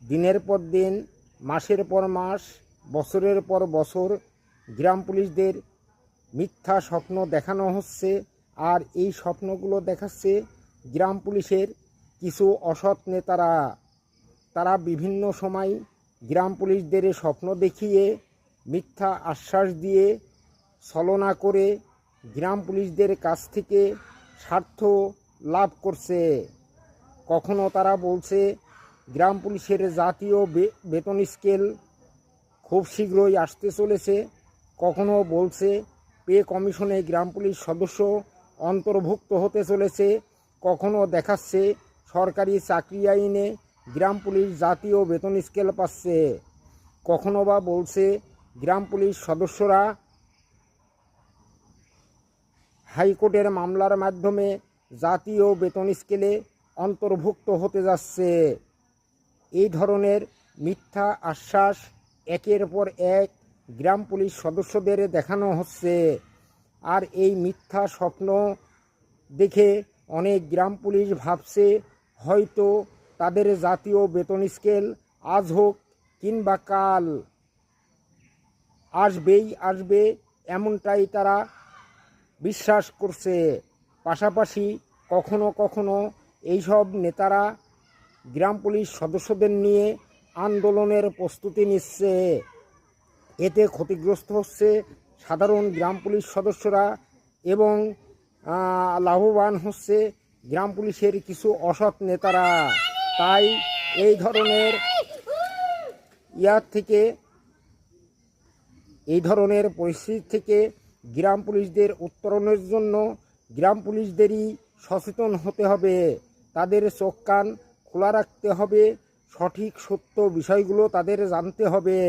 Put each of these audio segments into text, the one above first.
দিনের পর দিন, মাসের পর মাস, বছরের পর বছর গ্রাম পুলিশদের মিথ্যা স্বপ্ন দেখানো হচ্ছে। আর এই স্বপ্নগুলো দেখাচ্ছে গ্রাম পুলিশের কিছু অসৎ নেতারা। তারা বিভিন্ন সময় গ্রাম পুলিশদের স্বপ্ন দেখিয়ে, মিথ্যা আশ্বাস দিয়ে, ছলনা করে গ্রাম পুলিশদের কাছ থেকে স্বার্থ লাভ করছে। কখনো তারা বলছে গ্রাম পুলিশের জাতীয় বেতন স্কেল খুব শীঘ্রই আসতে চলেছে, কখনো বলছে পে কমিশনে গ্রাম পুলিশ সদস্য অন্তর্ভুক্ত হতে চলেছে, কখনো দেখাচ্ছে সরকারি চাকরি আইনে গ্রাম পুলিশ জাতীয় বেতন স্কেল পাচ্ছে, কখনো বা বলছে গ্রাম পুলিশ সদস্যরা হাইকোর্টের মামলার মাধ্যমে জাতীয় বেতন স্কেলে অন্তর্ভুক্ত হতে যাচ্ছে। এই ধরনের মিথ্যা আশ্বাস একের পর এক গ্রাম পুলিশ সদস্যদের দেখানো হচ্ছে। আর এই মিথ্যা স্বপ্ন দেখে অনেক গ্রাম পুলিশ ভাবছে হয়তো তাদের জাতীয় বেতন স্কেল আজ হোক কিংবা কাল আসবে, এমনটাই তারা বিশ্বাস করছে। পাশাপাশি কখনো কখনো এইসব নেতারা গ্রাম পুলিশ সদস্যদের নিয়ে আন্দোলনের প্রস্তুতি নিচ্ছে। এতে ক্ষতিগ্রস্ত হচ্ছে সাধারণ গ্রাম পুলিশ সদস্যরা এবং লাভবান হচ্ছে গ্রাম পুলিশের কিছু অসৎ নেতারা। তাই এই ধরনের এই ধরনের পরিস্থিতি থেকে গ্রাম পুলিশদের উত্তরণের জন্য গ্রাম পুলিশদেরই সচেতন হতে হবে। তাদের চোখ কান খোলা রাখতে হবে, সঠিক সত্য বিষয়গুলো তাদের জানতে হবে।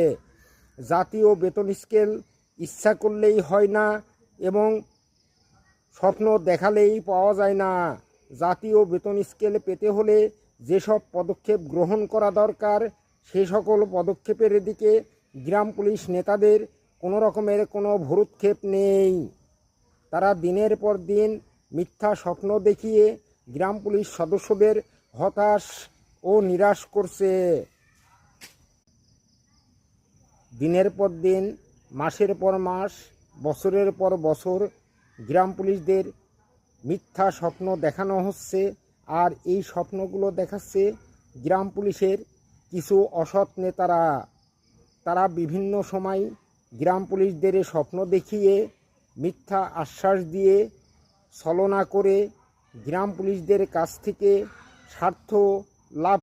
জাতীয় বেতন স্কেল ইচ্ছা করলেই হয় না এবং স্বপ্ন দেখালেই পাওয়া যায় না। জাতীয় বেতন স্কেল পেতে হলে যেসব পদক্ষেপ গ্রহণ করা দরকার, সে সকল পদক্ষেপের দিকে গ্রাম পুলিশ নেতাদের কোনো রকমের কোনো ভ্রুক্ষেপ নেই। তারা দিনের পর দিন মিথ্যা স্বপ্ন দেখিয়ে গ্রাম পুলিশ সদস্যদের হতাশ ও নিরাশ করছে। দিনের পর দিন, মাসের পর মাস, বছরের পর বছর গ্রাম পুলিশদের মিথ্যা স্বপ্ন দেখানো হচ্ছে। আর এই স্বপ্নগুলো দেখাচ্ছে গ্রাম পুলিশের কিছু অসৎ নেতারা। তারা বিভিন্ন সময় গ্রাম পুলিশদের স্বপ্ন দেখিয়ে, মিথ্যা আশ্বাস দিয়ে, ছলনা করে গ্রাম পুলিশদের কাছ থেকে স্বার্থ লাভ